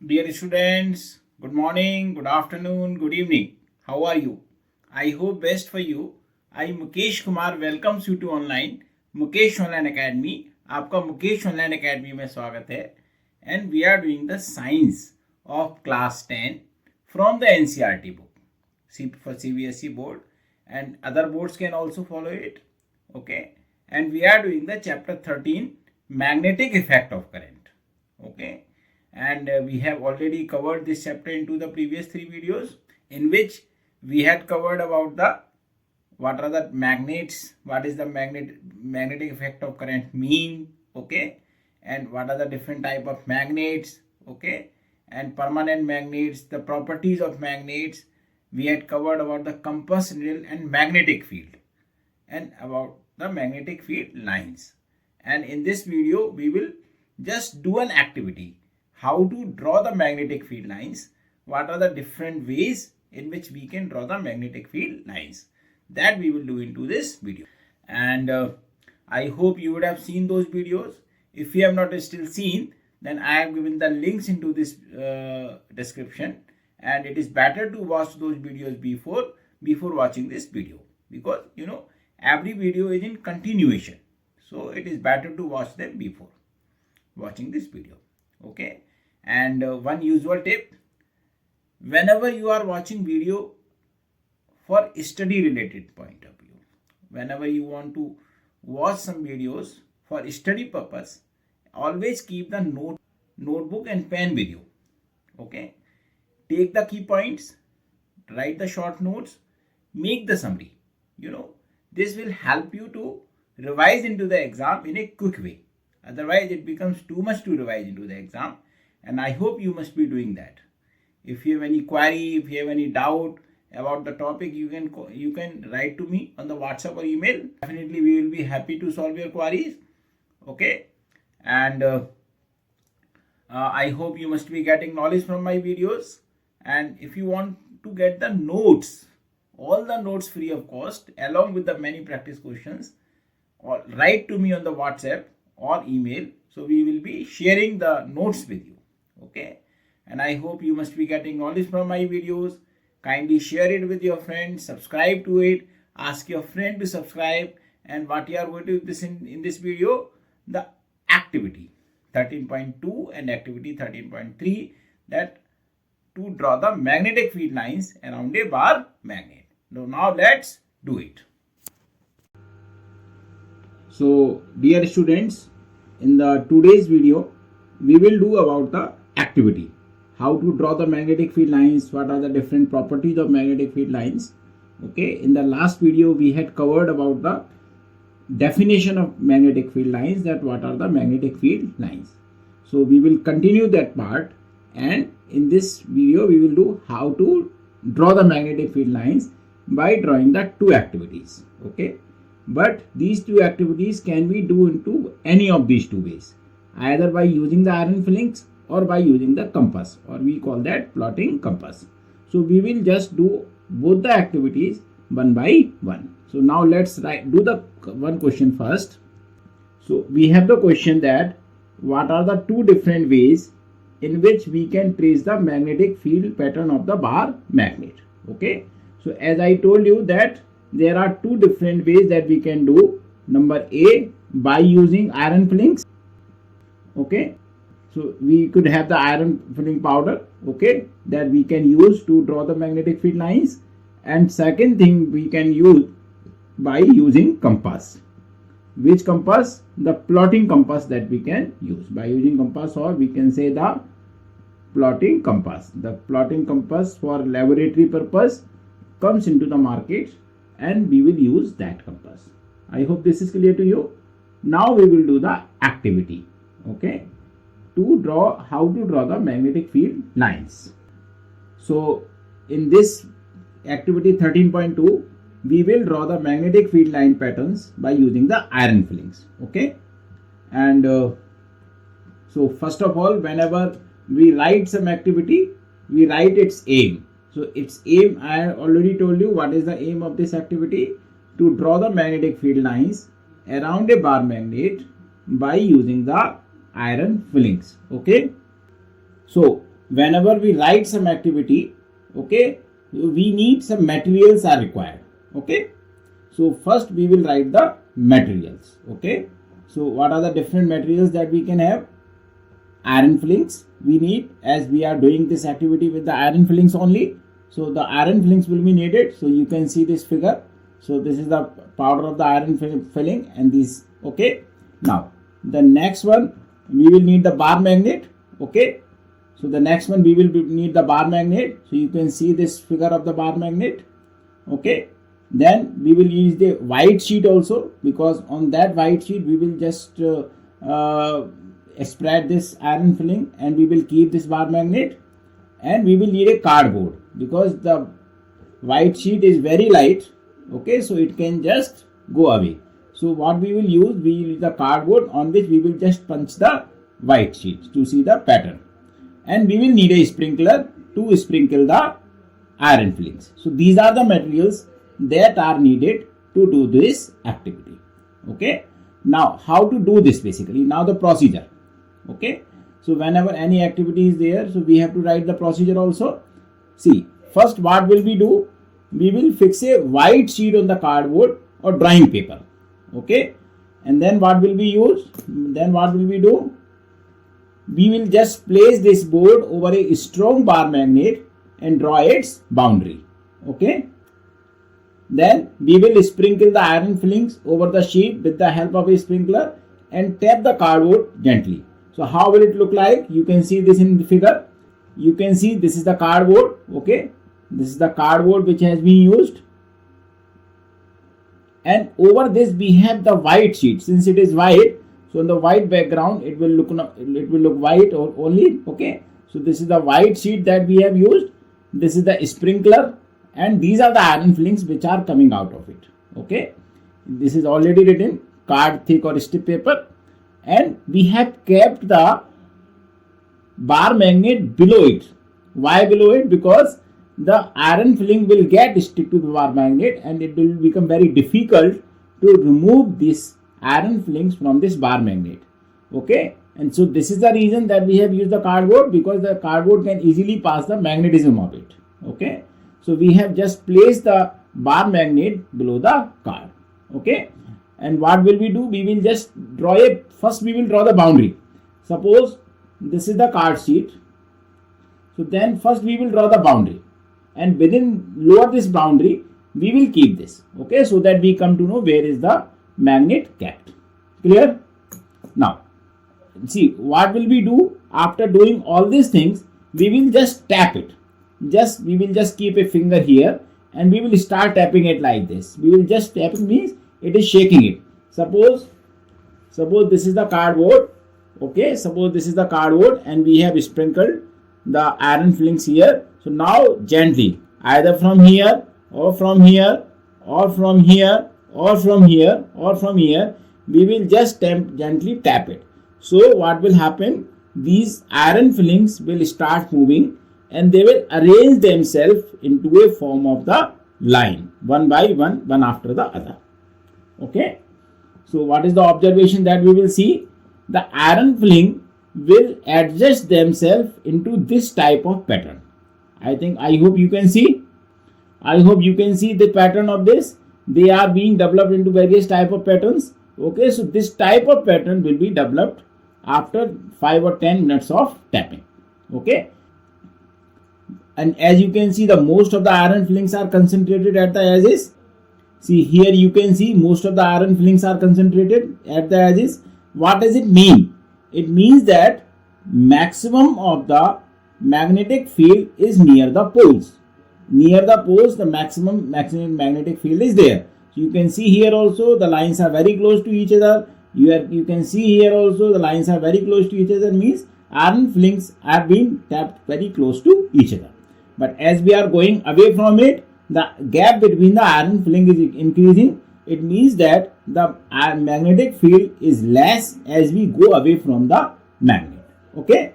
Dear students, good morning, good afternoon, good evening. How are you? I hope best for you. I Mukesh Kumar welcomes you to online Mukesh Online Academy. आपका Mukesh online academy में स्वागत है. And we are doing the science of class 10 from the NCERT book for CBSE board, and other boards can also follow it. Okay, and we are doing the chapter 13 magnetic effect of current. Okay, and we have already covered this chapter into the previous 3 videos, in which we had covered about the what are the magnets, what is the magnetic effect of current mean, okay, and what are the different type of magnets, okay, and permanent magnets, the properties of magnets. We had covered about the compass needle and magnetic field, and about the magnetic field lines. And in this video we will just do an activity, how to draw the magnetic field lines, what are the different ways in which we can draw the magnetic field lines. That we will do into this video. And I hope you would have seen those videos. If you have not still seen, then I have given the links into this description, and it is better to watch those videos before watching this video, because every video is in continuation, so it is better to watch them before watching this video. Okay, and one usual tip: whenever you are watching video for study related point of view, whenever you want to watch some videos for study purpose, always keep the notebook and pen with you. Okay, take the key points, write the short notes, make the summary. This will help you to revise into the exam in a quick way. Otherwise it becomes too much to revise into the exam, and I hope you must be doing that. If you have any query, if you have any doubt about the topic, you can write to me on the WhatsApp or email. Definitely we will be happy to solve your queries. Okay, and I hope you must be getting knowledge from my videos. And if you want to get the notes, all the notes free of cost, along with the many practice questions, or write to me on the WhatsApp or email. So we will be sharing the notes with you. Okay, and I hope you must be getting knowledge from my videos. Kindly share it with your friends, subscribe to it, ask your friend to subscribe. And what you are going to do this in this video, the activity 13.2 and activity 13.3, that to draw the magnetic field lines around a bar magnet. Now let's do it. So dear students, in the today's video we will do about the activity, how to draw the magnetic field lines, what are the different properties of magnetic field lines. Okay, in the last video we had covered about the definition of magnetic field lines, that what are the magnetic field lines. So we will continue that part, and in this video we will do how to draw the magnetic field lines by drawing the two activities. Okay, but these two activities can be do into any of these two ways, either by using the iron fillings or by using the compass, or we call that plotting compass. So we will just do both the activities one by one. So now let's do the one question first. So we have the question that what are the two different ways in which we can trace the magnetic field pattern of the bar magnet. Okay, so as I told you that there are two different ways that we can do. Number A, by using iron fillings. Okay, so we could have the iron filling powder, okay, that we can use to draw the magnetic field lines. And second thing, we can use by using compass. Which compass? The plotting compass that we can use by using compass, or we can say the plotting compass. The plotting compass for laboratory purpose comes into the market, and we will use that compass. I hope this is clear to you. Now we will do the activity. Okay, how to draw the magnetic field lines. So in this activity 13.2, we will draw the magnetic field line patterns by using the iron fillings. Okay, and so first of all, whenever we write some activity, we write its aim. So its aim, I already told you what is the aim of this activity: to draw the magnetic field lines around a bar magnet by using the iron fillings. Okay, so whenever we write some activity, okay, we need some materials are required. Okay, so first we will write the materials. Okay, so what are the different materials that we can have? Iron filings we need, as we are doing this activity with the iron filings only. So the iron filings will be needed. So you can see this figure. So this is the powder of the iron filling and these. Okay, now the next one we will need the bar magnet. Okay, so the next one we will need the bar magnet. So you can see this figure of the bar magnet. Okay, then we will use the white sheet also, because on that white sheet we will just spread this iron filling and we will keep this bar magnet. And we will need a cardboard, because the white sheet is very light. Okay, so it can just go away. So what we will use the cardboard on which we will just punch the white sheet to see the pattern. And we will need a sprinkler to sprinkle the iron fillings. So these are the materials that are needed to do this activity. Okay, now how to do this basically? Now the procedure. Okay, so whenever any activity is there, so we have to write the procedure also. See, first what will we do? We will fix a white sheet on the cardboard or drawing paper. Okay, and then what will we use? Then what will we do? We will just place this board over a strong bar magnet and draw its boundary. Okay, then we will sprinkle the iron fillings over the sheet with the help of a sprinkler and tap the cardboard gently. So how will it look like? You can see this in the figure. You can see this is the cardboard. Okay, this is the cardboard which has been used, and over this we have the white sheet. Since it is white, so on the white background it will look white or only. Okay, so this is the white sheet that we have used. This is the sprinkler, and these are the iron fillings which are coming out of it. Okay, this is already written, card thick or stiff paper, and we have kept the bar magnet below it. Why below it? Because the iron filling will get stick to the bar magnet and it will become very difficult to remove these iron fillings from this bar magnet. Okay, and so this is the reason that we have used the cardboard, because the cardboard can easily pass the magnetism of it. Okay, so we have just placed the bar magnet below the card. Okay, and what will we do? We will just draw first we will draw the boundary. Suppose this is the card sheet. So then first we will draw the boundary, and within lower this boundary we will keep this. Okay, so that we come to know where is the magnet kept. Clear? Now see what will we do after doing all these things. We will just tap it. We will just keep a finger here and we will start tapping it like this. We will just tap it, means it is shaking it. Suppose this is the cardboard. Okay, suppose this is the cardboard and we have sprinkled the iron fillings here. So now gently, either from here or from here or from here or from here or from here, we will just gently tap it. So what will happen? These iron fillings will start moving and they will arrange themselves into a form of the line, one by one, one after the other. Okay, so what is the observation that we will see? The iron filling will adjust themselves into this type of pattern. I hope you can see. I hope you can see the pattern of this. They are being developed into various type of patterns. Okay, so this type of pattern will be developed after 5 or 10 minutes of tapping. Okay, and as you can see, the most of the iron fillings are concentrated at the edges. See here you can see most of the iron fillings are concentrated at the edges. What does it mean? It means that maximum of the magnetic field is near the poles. Near the poles, the maximum magnetic field is there. So you can see here also the lines are very close to each other. You can see here also the lines are very close to each other, means iron fillings are being tapped very close to each other. But as we are going away from it, the gap between the iron filling is increasing. It means that the magnetic field is less as we go away from the magnet. Okay,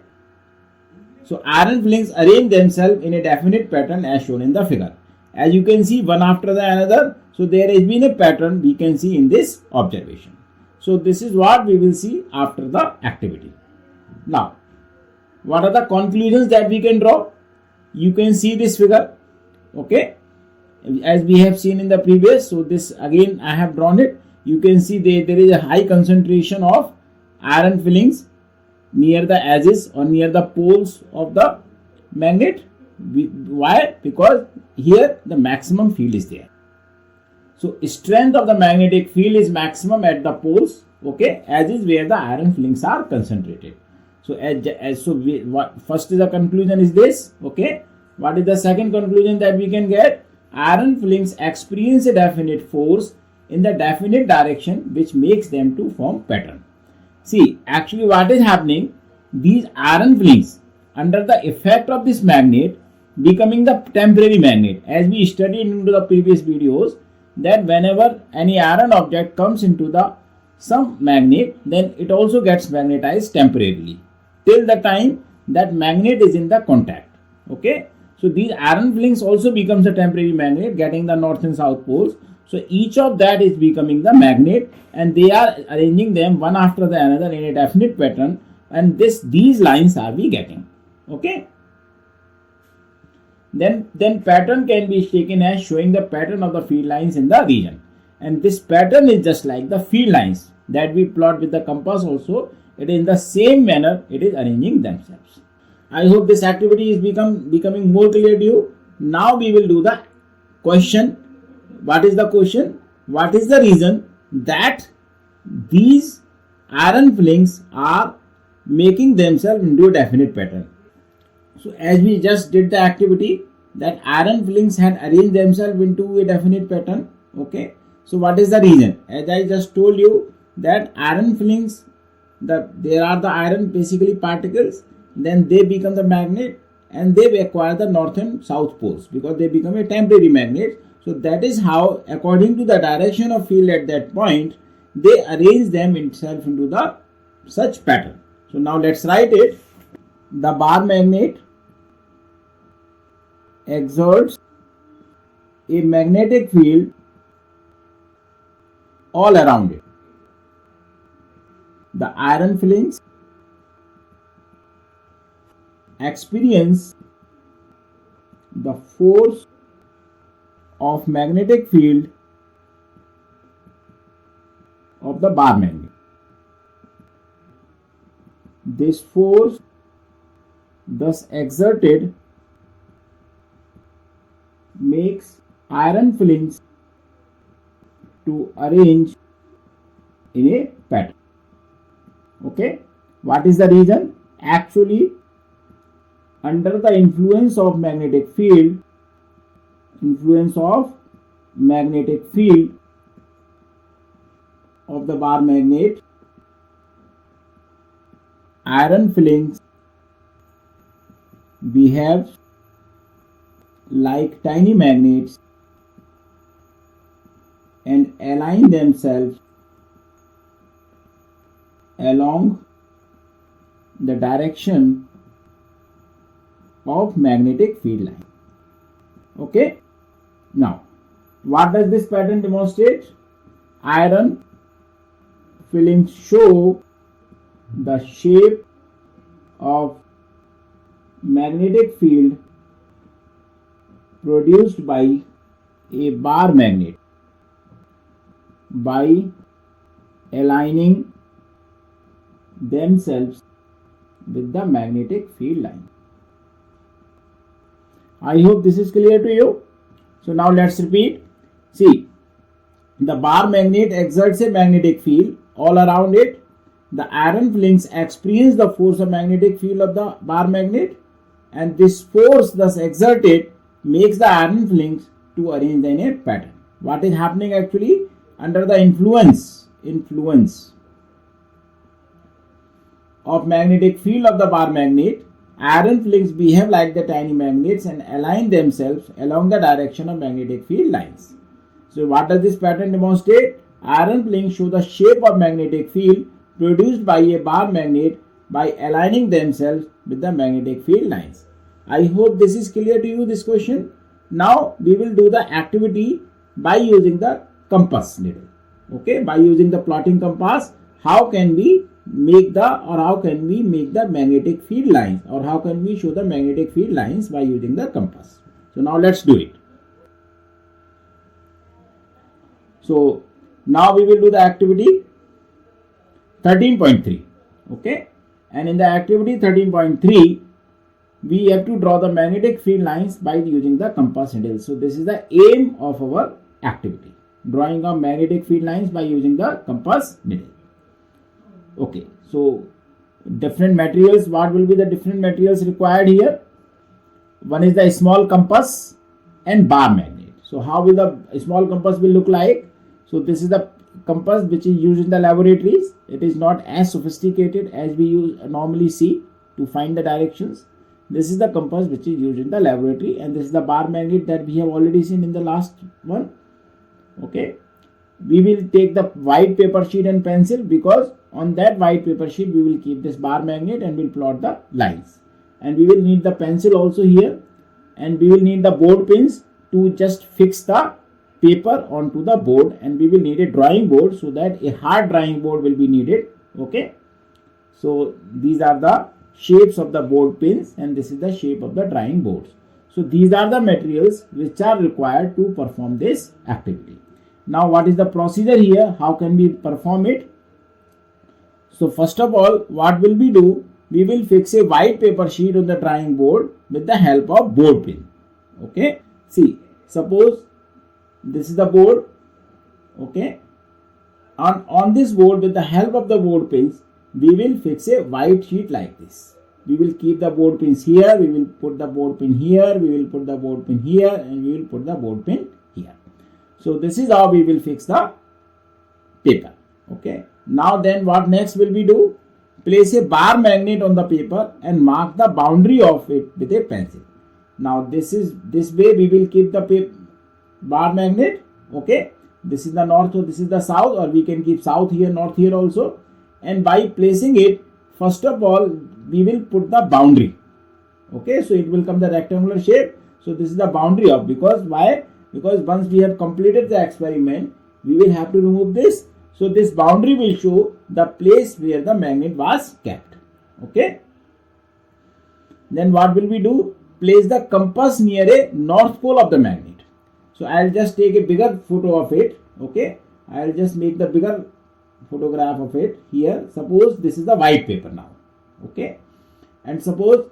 so iron fillings arrange themselves in a definite pattern as shown in the figure. As you can see, one after the another. So there has been a pattern we can see in this observation. So this is what we will see after the activity. Now, what are the conclusions that we can draw? You can see this figure, okay, as we have seen in the previous. So this again I have drawn it. You can see there is a high concentration of iron fillings near the edges or near the poles of the magnet. Why? Because here the maximum field is there. So strength of the magnetic field is maximum at the poles, okay, as is where the iron fillings are concentrated. So first is the conclusion is this, okay. What is the second conclusion that we can get? Iron fillings experience a definite force in the definite direction which makes them to form pattern. See, actually what is happening, these iron fillings under the effect of this magnet becoming the temporary magnet, as we studied into the previous videos, that whenever any iron object comes into some magnet, then it also gets magnetized temporarily till the time that magnet is in the contact, okay. So these iron fillings also becomes a temporary magnet, getting the north and south poles. So each of that is becoming the magnet, and they are arranging them one after the another in a definite pattern, and these lines are we getting, okay. Then pattern can be taken as showing the pattern of the field lines in the region, and this pattern is just like the field lines that we plot with the compass also. It is in the same manner it is arranging themselves. I hope this activity is becoming more clear to you. Now we will do the question. What is the question? What is the reason that these iron fillings are making themselves into a definite pattern? So as we just did the activity, that iron fillings had arranged themselves into a definite pattern, okay. So what is the reason? As I just told you, that iron fillings, there are the iron basically particles, then they become the magnet and they acquire the north and south poles because they become a temporary magnet. So that is how, according to the direction of field at that point, they arrange them itself into the such pattern. So now let's write it. The bar magnet exerts a magnetic field all around it. The iron fillings experience the force of magnetic field of the bar magnet. This force thus exerted makes iron fillings to arrange in a pattern. Okay, what is the reason? Actually, under the influence of magnetic field of the bar magnet, iron fillings behave like tiny magnets and align themselves along the direction of magnetic field line. Okay. Now, what does this pattern demonstrate? Iron fillings show the shape of magnetic field produced by a bar magnet by aligning themselves with the magnetic field line. I hope this is clear to you. So now let's repeat. See, the bar magnet exerts a magnetic field all around it. The iron fillings experience the force of magnetic field of the bar magnet, and this force thus exerted makes the iron fillings to arrange in a pattern. What is happening actually? Under the influence of magnetic field of the bar magnet, iron fillings behave like the tiny magnets and align themselves along the direction of magnetic field lines. So what does this pattern demonstrate? Iron fillings show the shape of magnetic field produced by a bar magnet by aligning themselves with the magnetic field lines. I hope this is clear to you, this question. Now we will do the activity by using the compass needle. Okay, by using the plotting compass, how can we make the magnetic field lines, or how can we show the magnetic field lines by using the compass. So now let's do it. So now we will do the activity 13.3. Okay, and in the activity 13.3 we have to draw the magnetic field lines by using the compass needle. So this is the aim of our activity, drawing of magnetic field lines by using the compass needle. Okay, so different materials, what will be the different materials required here? One is the small compass and bar magnet. So how will the small compass will look like? So this is the compass which is used in the laboratories. It is not as sophisticated as we normally see to find the directions. This is the compass which is used in the laboratory, and this is the bar magnet that we have already seen in the last one. Okay, we will take the white paper sheet and pencil, because on that white paper sheet we will keep this bar magnet and will plot the lines. And we will need the pencil also here, and we will need the board pins to just fix the paper onto the board, and we will need a drawing board, so that a hard drawing board will be needed. Okay, so these are the shapes of the board pins, and this is the shape of the drawing boards. So these are the materials which are required to perform this activity. Now what is the procedure here? How can we perform it? So first of all, what will we do? We will fix a white paper sheet on the drawing board with the help of board pin. Okay, see, suppose this is the board. Okay, on this board, with the help of the board pins, we will fix a white sheet like this. We will keep the board pins here, we will put the board pin here, we will put the board pin here, and we will put the board pin here. So this is how we will fix the paper. Okay, now then what next will we do? Place a bar magnet on the paper and mark the boundary of it with a pencil. Now this way we will keep the bar magnet. Okay, this is the north or this is the south, or we can keep south here, north here also. And by placing it, first of all we will put the boundary. Okay, so it will come the rectangular shape. So this is the boundary of, because why? Because once we have completed the experiment, we will have to remove this. So this boundary will show the place where the magnet was kept. Okay, then what will we do? Place the compass near a north pole of the magnet. So I'll just take a bigger photo of it. Okay, I'll just make the bigger photograph of it here. Suppose this is the white paper now. Okay, and suppose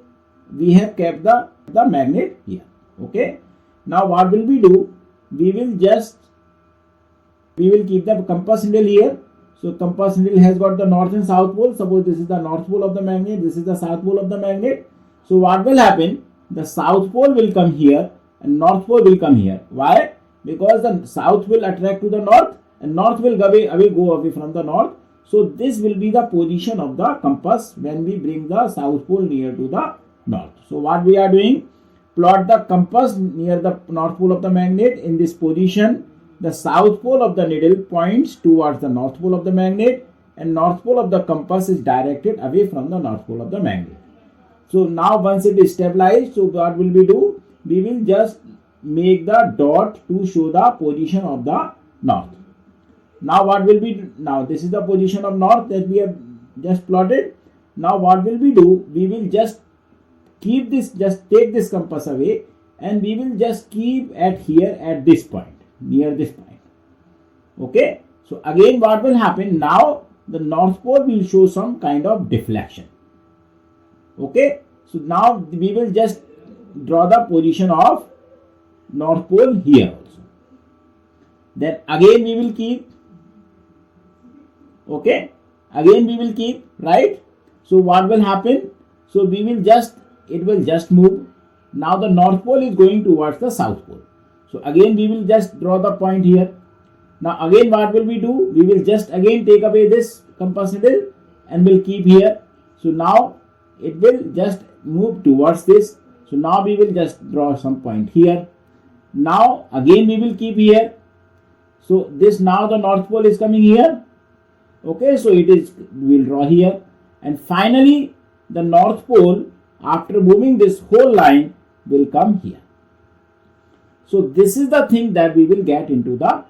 we have kept the magnet here. Okay, now what will we do? We will keep the compass needle here. So compass needle has got the north and south pole. Suppose this is the north pole of the magnet, this is the south pole of the magnet. So what will happen? The south pole will come here and north pole will come here. Why? Because the south will attract to the north and north will go away from the north. So this will be the position of the compass when we bring the south pole near to the north. So what we are doing? Plot the compass near the north pole of the magnet. In this position, the south pole of the needle points towards the north pole of the magnet, and north pole of the compass is directed away from the north pole of the magnet. So now once it is stabilized, so what will we do? We will just make the dot to show the position of the north. Now what will we do? Now this is the position of north that we have just plotted. Now what will we do? We will just keep this, just take this compass away, and we will just keep at here at this point, near this point. Okay, so again what will happen? Now the north pole will show some kind of deflection. Okay, so now we will just draw the position of north pole here also. Then again we will keep. Okay, again we will keep, right? So what will happen? So we will just, it will just move. Now the north pole is going towards the south pole. So again we will just draw the point here. Now again what will we do? We will just again take away this compass needle and will keep here. So now it will just move towards this. So now we will just draw some point here. Now again we will keep here. So this, now the north pole is coming here. Okay, so it is, we will draw here. And finally the north pole, after moving this whole line, will come here. So this is the thing that we will get into the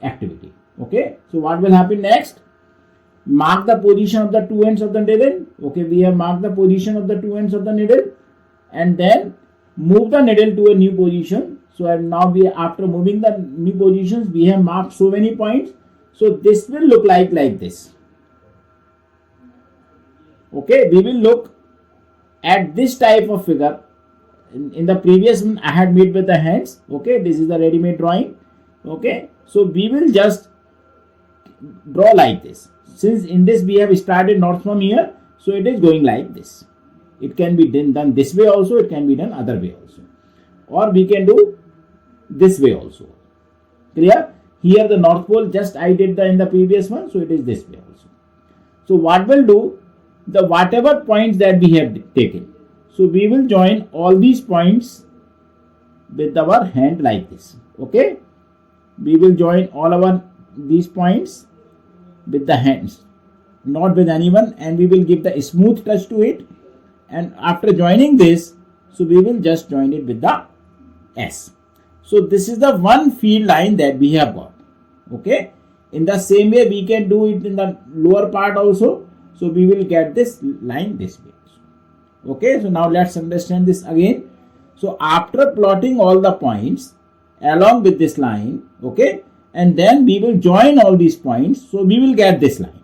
activity. Okay, so what will happen next? mark the position of the two ends of the needle. Okay, we have marked the position of the two ends of the needle, and then move the needle to a new position. So and now we, after moving the new positions, we have marked so many points. So this will look like this. Okay, we will look at this type of figure. In the previous one I had made with the hands. Okay, this is the ready-made drawing. Okay, so we will just draw like this. Since in this we have started north from here, so it is going like this. It can be done this way also, it can be done other way also, or we can do this way also. Clear? Here the north pole just I did in the previous one, so it is this way also. So what we'll do, the whatever points that we have taken, so we will join all these points with our hand like this. Okay, we will join all these points with the hands, not with anyone, and we will give the smooth touch to it. And after joining this, so we will just join it with the S. So this is the one field line that we have got. Okay, in the same way we can do it in the lower part also. So we will get this line this way. Okay, so now let's understand this again. So after plotting all the points along with this line, okay, and then we will join all these points, so we will get this line.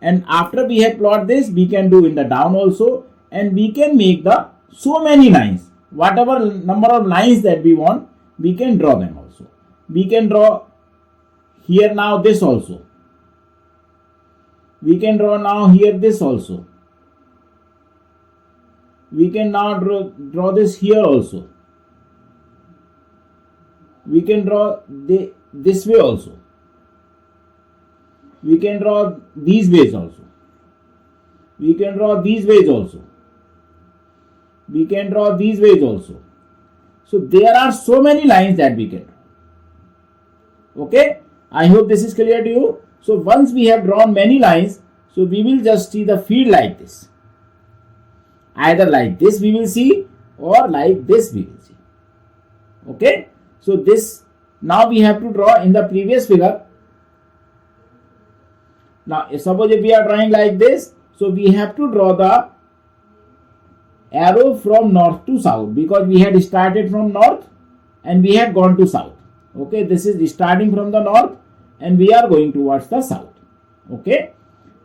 And after we have plotted this, we can do in the down also, and we can make the so many lines. Whatever number of lines that we want, we can draw them also. We can draw here now this also. We can draw now here this also. We can now draw this here also. We can draw this way also. We can draw these ways also. We can draw these ways also. We can draw these ways also. So there are so many lines that we can draw. Okay, I hope this is clear to you. So once we have drawn many lines, so we will just see the field like this. Either like this we will see, or like this we will see. Okay, so this now we have to draw in the previous figure. Now suppose if we are drawing like this, so we have to draw the arrow from north to south, because we had started from north and we have gone to south. Okay, this is starting from the north and we are going towards the south. Okay,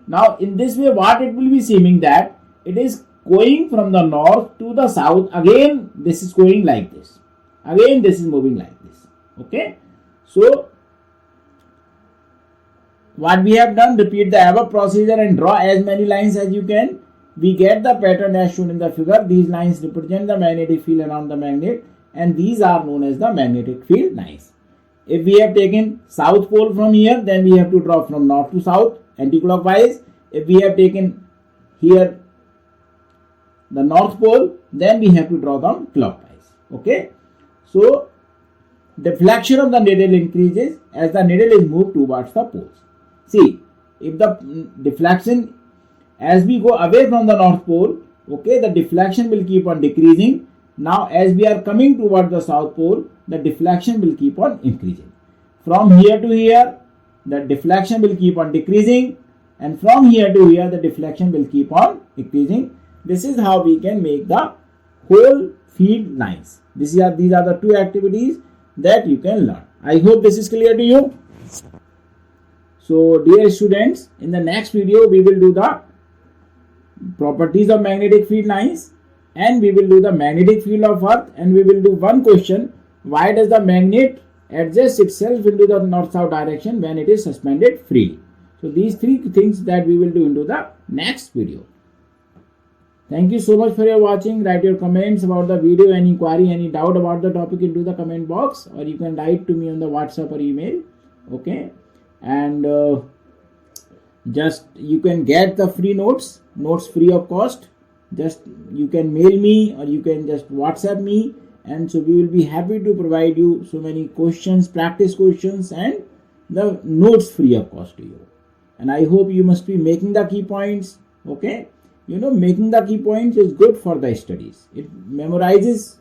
now in this way what it will be seeming that it is going from the north to the south. Again this is going like this, again this is moving like this. Okay, so what we have done, repeat the above procedure and draw as many lines as you can. We get the pattern as shown in the figure. These lines represent the magnetic field around the magnet, and these are known as the magnetic field lines. If we have taken south pole from here, then we have to draw from north to south anti-clockwise. If we have taken here the north pole, then we have to draw them clockwise. Okay, so deflection of the needle increases as the needle is moved towards the poles. See, if the deflection, as we go away from the north pole, okay, the deflection will keep on decreasing. Now as we are coming towards the south pole, the deflection will keep on increasing. From here to here, the deflection will keep on decreasing, and from here to here, the deflection will keep on increasing. This is how we can make the whole field lines. These are the two activities that you can learn. I hope this is clear to you. So dear students, in the next video we will do the properties of magnetic field lines, and we will do the magnetic field of earth, and we will do one question: why does the magnet adjust itself into the north-south direction when it is suspended freely? So these three things that we will do into the next video. Thank you so much for your watching. Write your comments about the video, any query, any doubt about the topic into the comment box, or you can write to me on the WhatsApp or email. Okay, and just you can get the free notes free of cost. Just you can mail me or you can just WhatsApp me, and so we will be happy to provide you so many questions, practice questions, and the notes free of cost to you. And I hope you must be making the key points. Okay, you know, making the key points is good for the studies. It memorizes,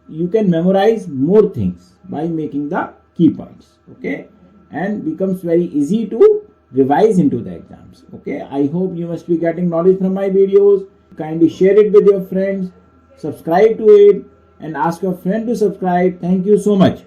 you can memorize more things by making the key points. Okay, and becomes very easy to revise into the exams. Okay, I hope you must be getting knowledge from my videos. Kindly share it with your friends, subscribe to it, and ask your friend to subscribe. Thank you so much.